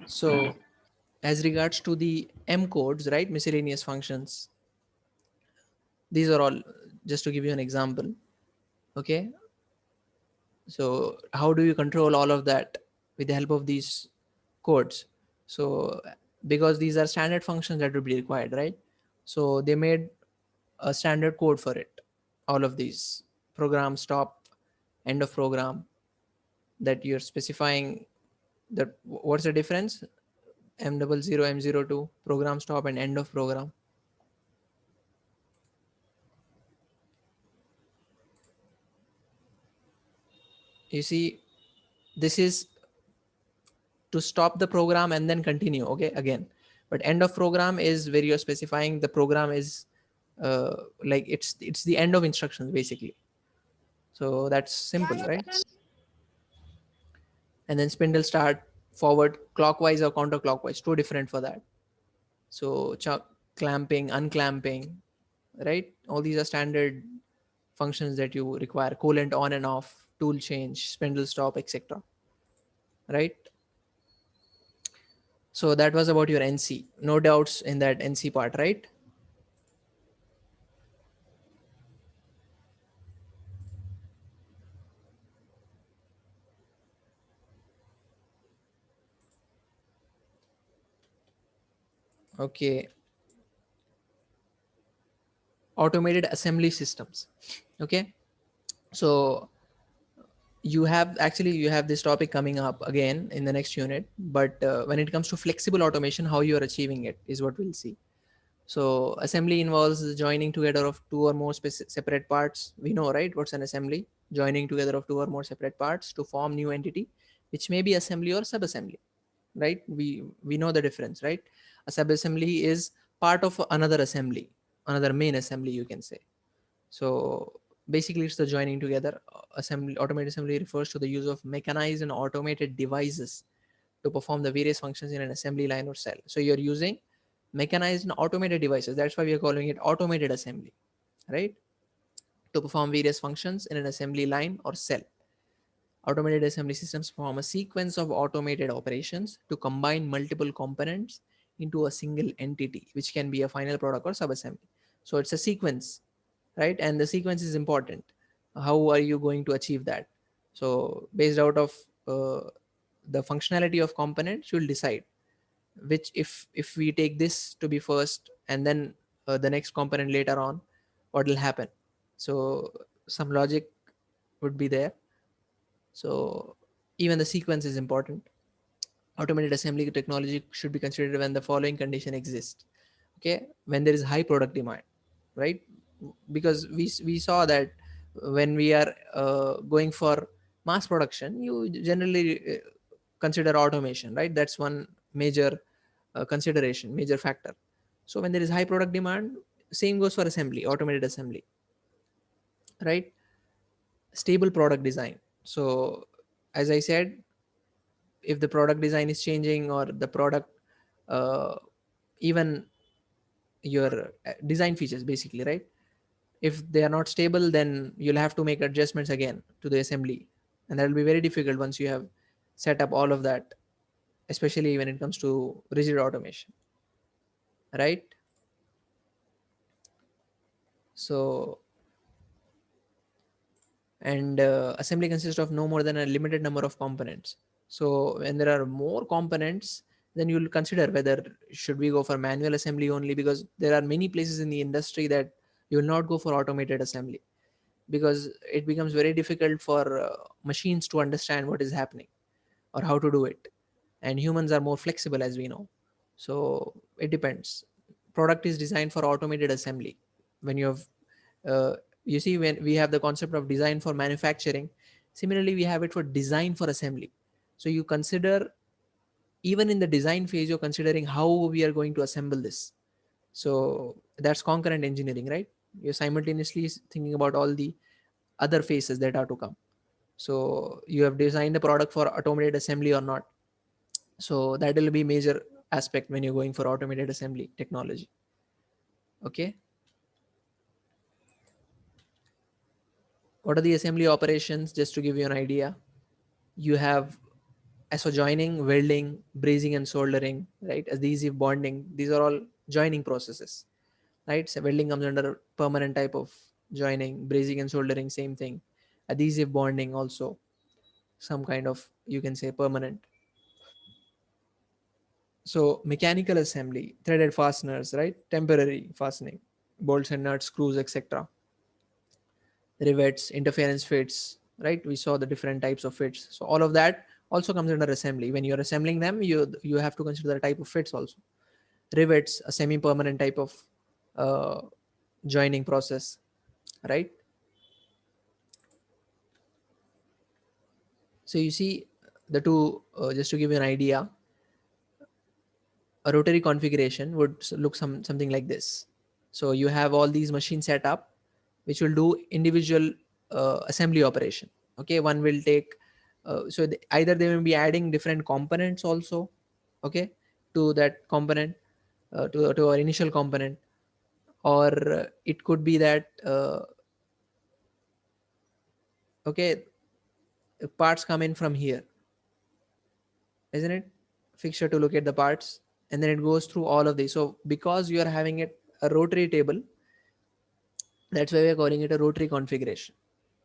So as regards to the M codes, right, miscellaneous functions, these are all, just to give you an example. Okay, so how do you control all of that with the help of these codes? So because these are standard functions that would be required, right? So they made a standard code for it, all of these: program stop, end of program, that you're specifying. That what's the difference? M00, M02, program stop and end of program. You see, this is to stop the program and then continue, okay, again. But end of program is where you're specifying the program is like it's the end of instructions basically. So that's simple, right? And then spindle start, forward clockwise or counterclockwise, two different for that. So clamping, unclamping, right? All these are standard functions that you require: coolant on and off, tool change, spindle stop, etc., right? So that was about your NC. No doubts in that NC part, right? Okay. Automated assembly systems. Okay, so you have this topic coming up again in the next unit, but when it comes to flexible automation, how you are achieving it is what we'll see. So assembly involves the joining together of two or more separate parts. We know, right, what's an assembly? Joining together of two or more separate parts to form new entity, which may be assembly or subassembly, right? We know the difference, right? A subassembly is part of another assembly, another main assembly, you can say. So basically, it's the joining together. Assembly, automated assembly refers to the use of mechanized and automated devices to perform the various functions in an assembly line or cell. So you're using mechanized and automated devices. That's why we are calling it automated assembly, right? To perform various functions in an assembly line or cell. Automated assembly systems form a sequence of automated operations to combine multiple components into a single entity, which can be a final product or subassembly. So it's a sequence, right? And the sequence is important. How are you going to achieve that? So based out of the functionality of components, you'll decide which, if we take this to be first and then the next component later on, what will happen. So some logic would be there. So even the sequence is important. Automated assembly technology should be considered when the following condition exists. Okay, when there is high product demand, right? Because we saw that when we are going for mass production, you generally consider automation, right? That's one major consideration, major factor. So when there is high product demand, same goes for assembly, automated assembly, right? Stable product design. So as I said, if the product design is changing, or the product, uh, even your design features basically, right? If they are not stable, then you'll have to make adjustments again to the assembly, and that will be very difficult once you have set up all of that, especially when it comes to rigid automation, right? So, and assembly consists of no more than a limited number of components. So when there are more components, then you'll consider whether should we go for manual assembly only, because there are many places in the industry that you will not go for automated assembly, because it becomes very difficult for machines to understand what is happening or how to do it, and humans are more flexible, as we know. So it depends. Product is designed for automated assembly. When you have uh, you see, when we have the concept of design for manufacturing, similarly we have it for design for assembly. So you consider, even in the design phase, you're considering how we are going to assemble this. So that's concurrent engineering, right? You're simultaneously thinking about all the other phases that are to come. So you have designed the product for automated assembly or not. So that will be major aspect when you're going for automated assembly technology. Okay, what are the assembly operations? Just to give you an idea, you have as for joining, welding, brazing and soldering, right, adhesive bonding, these are all joining processes, right? So welding comes under permanent type of joining, brazing and soldering same thing, adhesive bonding also some kind of, you can say, permanent. So mechanical assembly, threaded fasteners, right, temporary fastening, bolts and nuts, screws, etc., rivets, interference fits, right, we saw the different types of fits. So all of that also comes under assembly. When you're assembling them, you have to consider the type of fits also. Rivets, a semi permanent type of uh, joining process, right? So you see the two, just to give you an idea, a rotary configuration would look something like this. So you have all these machines set up which will do individual assembly operation. Okay, one will take either they will be adding different components also, okay, to that component, to our initial component, or it could be that okay, parts come in from here, isn't it, fixture to look at the parts, and then it goes through all of these. So because you are having it a rotary table, that's why we're calling it a rotary configuration,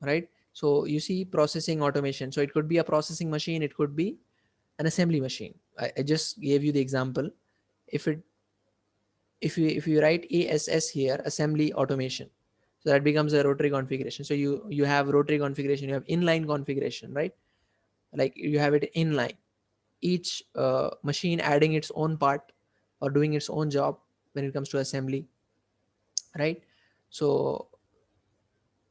right? So you see processing automation, so it could be a processing machine, it could be an assembly machine. I just gave you the example. If it if you write ASS here, assembly automation, so that becomes a rotary configuration. So you have rotary configuration, you have inline configuration, right? Like you have it inline, each machine adding its own part or doing its own job when it comes to assembly, right? So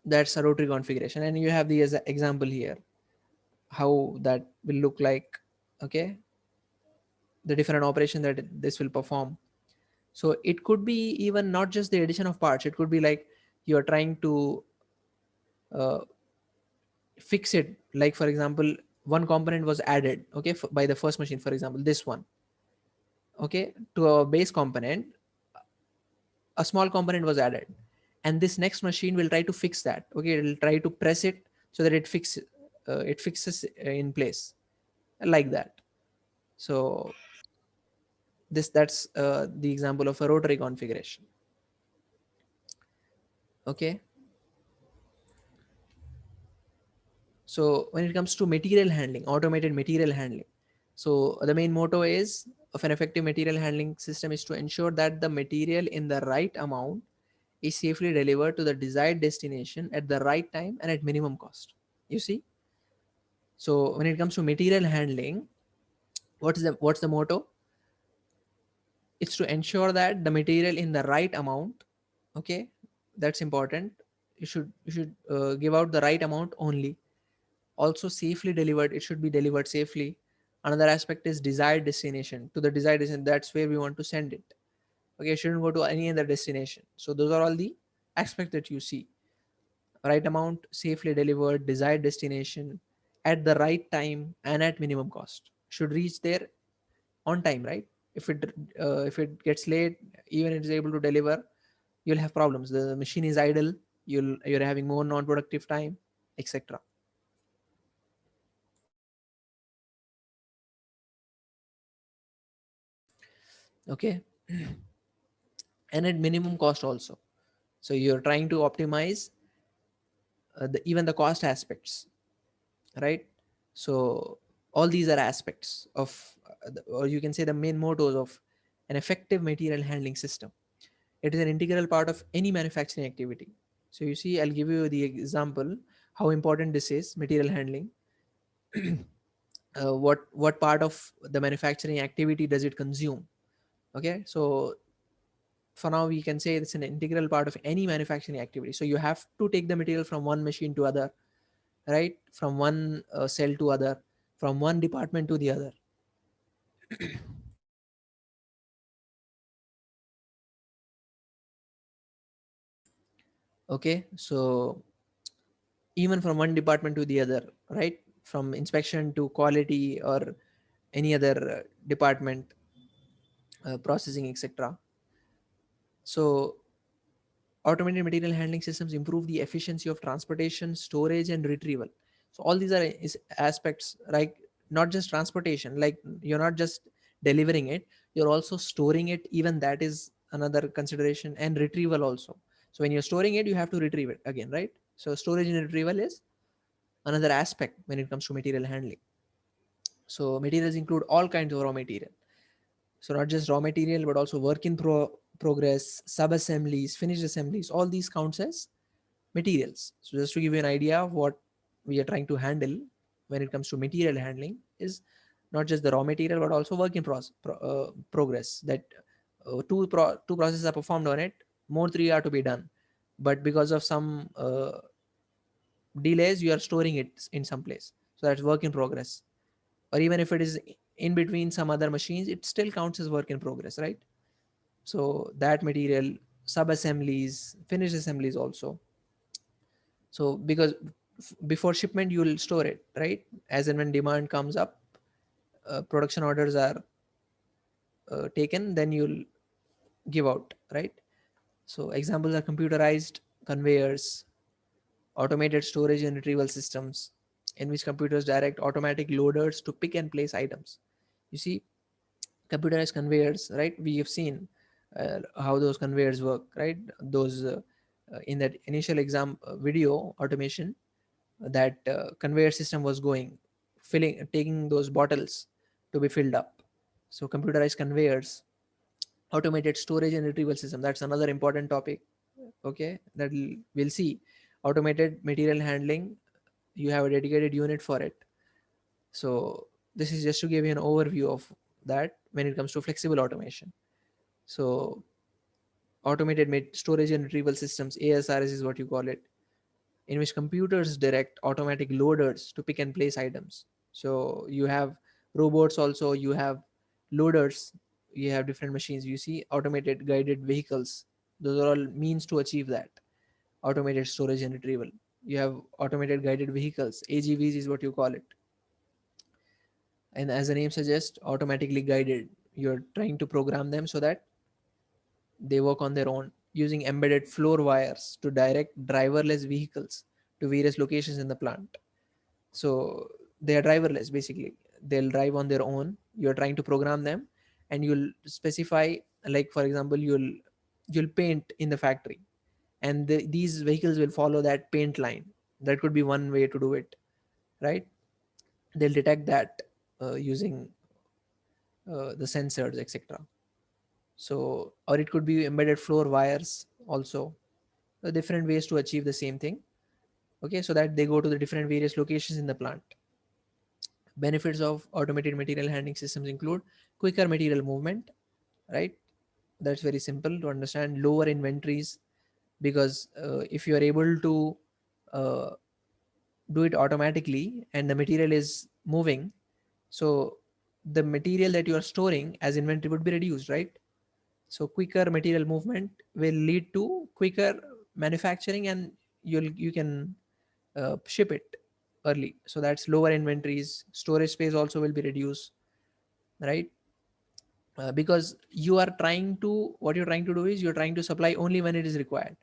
that's a rotary configuration, and you have the as example here how that will look like. Okay, the different operation that this will perform. So it could be even not just the addition of parts, it could be like you are trying to uh, fix it, like for example one component was added, okay, by the first machine, for example this one, okay, to a base component a small component was added, and this next machine will try to fix that. Okay, it will try to press it so that it fixes in place like that. So that's the example of a rotary configuration. Okay, so when it comes to material handling, automated material handling, so the main motto is of an effective material handling system is to ensure that the material in the right amount is safely delivered to the desired destination at the right time and at minimum cost. You see, so when it comes to material handling, what's the motto? It's to ensure that the material in the right amount, okay, that's important. You should give out the right amount only. Also safely delivered, it should be delivered safely. Another aspect is desired destination, to the desired destination, that's where we want to send it. Okay, it shouldn't go to any other destination. So those are all the aspects that you see: right amount, safely delivered, desired destination, at the right time and at minimum cost. Should reach there on time, right? If it gets late, even it is able to deliver, you'll have problems. The machine is idle, you're having more non-productive time, etc. Okay, and at minimum cost also. So you're trying to optimize even the cost aspects, right? So all these are aspects of or you can say the main mottos of an effective material handling system. It is an integral part of any manufacturing activity. So you see, I'll give you the example how important this is, material handling. What part of the manufacturing activity does it consume? Okay, so for now we can say it's an integral part of any manufacturing activity. So you have to take the material from one machine to other, right, from one cell to other, from one department to the other. Okay, so even from one department to the other, right, from inspection to quality or any other department, processing, etc. So automated material handling systems improve the efficiency of transportation, storage and retrieval. So all these are is aspects, right, not just transportation, like you're not just delivering it, you're also storing it, even that is another consideration, and retrieval also. So when you're storing it, you have to retrieve it again, right? So storage and retrieval is another aspect when it comes to material handling. So materials include all kinds of raw material. So not just raw material, but also work in progress, sub assemblies, finished assemblies, all these counts as materials. So just to give you an idea of what we are trying to handle when it comes to material handling is not just the raw material, but also work in progress, that two processes are performed on it, more three are to be done, but because of some delays, you are storing it in some place. So that's work in progress. Or even if it is in between some other machines, it still counts as work in progress, right? So that material, sub assemblies, finished assemblies also. So because before shipment you will store it, right? As and when demand comes up, production orders are taken, then you'll give out, right? So examples are computerized conveyors, automated storage and retrieval systems, in which computers direct automatic loaders to pick and place items. You see, computerized conveyors, right? We have seen how those conveyors work, right? Those in that initial exam video automation, that conveyor system was going, filling, taking those bottles to be filled up. So computerized conveyors, automated storage and retrieval system, that's another important topic. Okay, that we'll see. Automated material handling, you have a dedicated unit for it. So this is just to give you an overview of that when it comes to flexible automation. So automated storage and retrieval systems, ASRS is what you call it, in which computers direct automatic loaders to pick and place items. So you have robots also, you have loaders, you have different machines. You see automated guided vehicles, those are all means to achieve that automated storage and retrieval. You have automated guided vehicles, AGVs is what you call it. And as the name suggests, automatically guided, you're trying to program them so that they work on their own, using embedded floor wires to direct driverless vehicles to various locations in the plant. So they are driverless basically. They'll drive on their own. You're trying to program them, and you'll specify, like for example, you'll paint in the factory, and these vehicles will follow that paint line. That could be one way to do it, right? They'll detect that using the sensors, etc. So, or it could be embedded floor wires also, different ways to achieve the same thing. Okay, so that they go to the different various locations in the plant. Benefits of automated material handling systems include quicker material movement, right? That's very simple to understand. Lower inventories, because if you are able to uh, do it automatically and the material is moving, so the material that you are storing as inventory would be reduced, right? So quicker material movement will lead to quicker manufacturing, and you can ship it early. So that's lower inventories. Storage space also will be reduced, right? Because you are trying to, what you're trying to do is you're trying to supply only when it is required.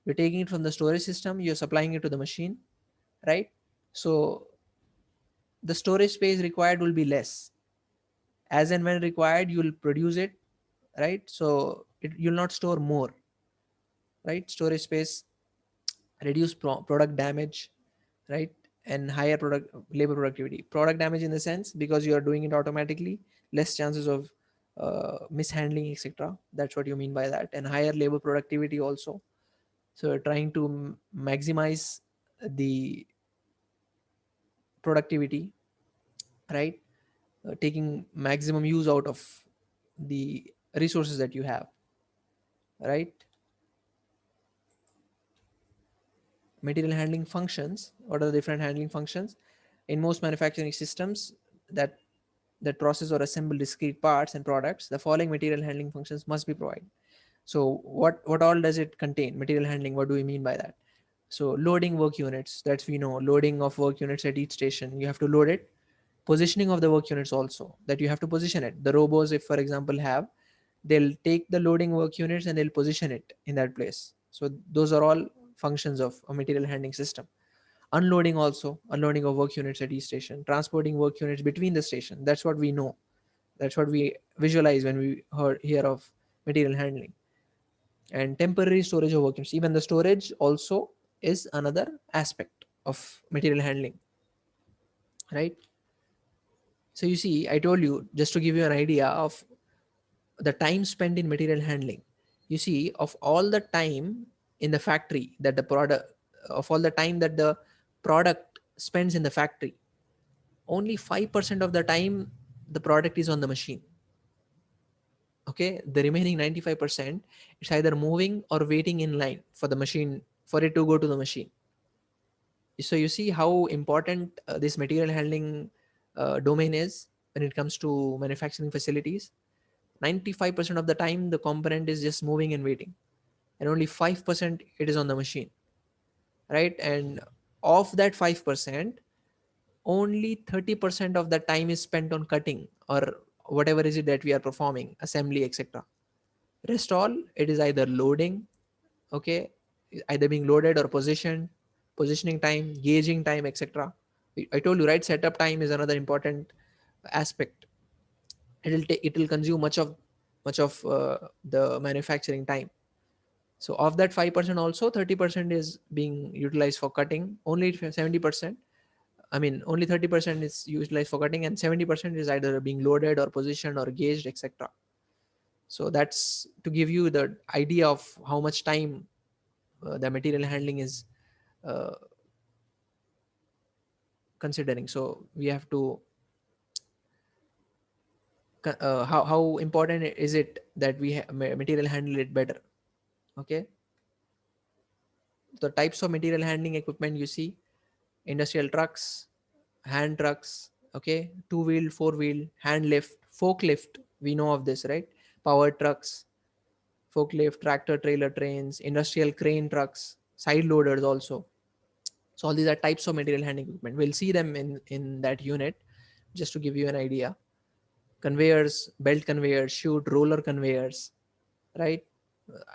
You're taking it from the storage system, you're supplying it to the machine, right? So the storage space required will be less. As and when required, you'll produce it, right? So you'll not store more, right? Storage space, reduce product damage, right? And higher product labor productivity. Product damage in the sense, because you are doing it automatically, less chances of mishandling, etc. That's what you mean by that. And higher labor productivity also. So you're trying to maximize the productivity, right? Taking maximum use out of the resources that you have, right? Material handling functions, what are the different handling functions? In most manufacturing systems that process or assemble discrete parts and products, the following material handling functions must be provided. So what all does it contain? Material handling, what do we mean by that? So loading work units, that's we know, loading of work units at each station, you have to load it. Positioning of the work units also, that you have to position it. The robots, if for example have, they'll take the loading work units and they'll position it in that place. So those are all functions of a material handling system. Unloading also, unloading of work units at each station, transporting work units between the station. That's what we know. That's what we visualize when we hear of material handling. And temporary storage of work units. Even the storage also is another aspect of material handling, right? So you see, I told you, just to give you an idea of the time spent in material handling. You see, of all the time in the factory that the product, of all the time that the product spends in the factory, only 5% of the time the product is on the machine. Okay, the remaining 95%, it's either moving or waiting in line for the machine, for it to go to the machine. So you see how important this material handling domain is when it comes to manufacturing facilities. 95% of the time the component is just moving and waiting, and only 5% it is on the machine, right? And of that 5%, only 30% of the time is spent on cutting or whatever is it that we are performing, assembly, etc. Rest all, it is either loading, okay, either being loaded or positioned, positioning time, gauging time, etc. I told you, right? Setup time is another important aspect. It will consume much of the manufacturing time. So of that 5%, also 30% is being utilized for cutting. Only 70%, I mean, only 30% is utilized for cutting, and 70% is either being loaded or positioned or gauged, etc. So that's to give you the idea of how much time the material handling is uh, considering. So we have to how important is it that we material handle it better. Okay, the types of material handling equipment you see: industrial trucks, hand trucks, okay, two wheel, four wheel, hand lift, forklift, we know of this, right? Power trucks, forklift, tractor trailer trains, industrial crane trucks, side loaders also. So all these are types of material handling equipment. We'll see them in that unit, just to give you an idea. Conveyors, belt conveyors, chute, roller conveyors, right?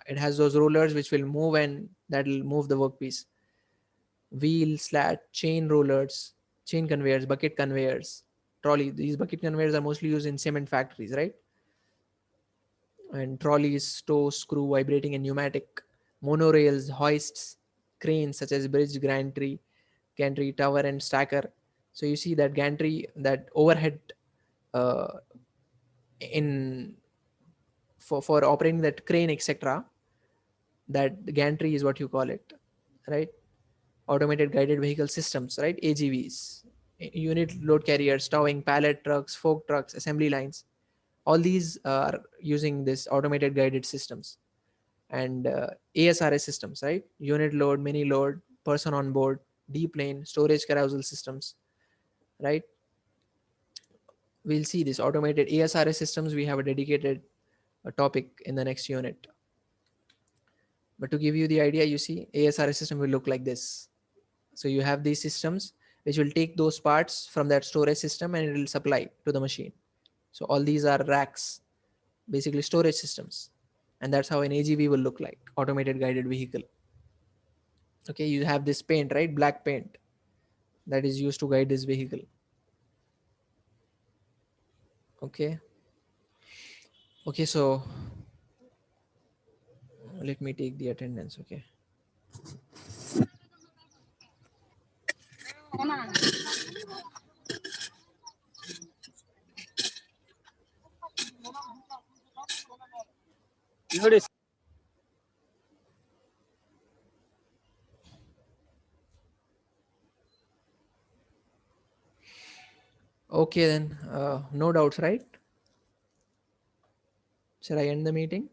It has those rollers which will move, and that will move the workpiece. Wheel, slat, chain rollers, chain conveyors, bucket conveyors, trolley. These bucket conveyors are mostly used in cement factories, right? And trolleys, tow, screw, vibrating and pneumatic, monorails, hoists, cranes such as bridge, gantry, tower, and stacker. So you see that gantry, that overhead uh, in for operating that crane, etc. That gantry is what you call it, right? Automated guided vehicle systems, right? AGVs, unit load carriers, towing, pallet trucks, fork trucks, assembly lines. All these are using this automated guided systems. And ASRS systems, right? Unit load, mini load, person on board, deep lane, storage carousel systems, right? We'll see this automated ASRS systems. We have a dedicated topic in the next unit. But to give you the idea, you see, ASRS system will look like this. So you have these systems which will take those parts from that storage system and it will supply to the machine. So all these are racks, basically storage systems. And that's how an AGV will look like, automated guided vehicle. Okay, you have this paint, right? Black paint that is used to guide this vehicle. Okay. Okay, so let me take the attendance. Okay. Okay, then no doubts, right? Should I end the meeting?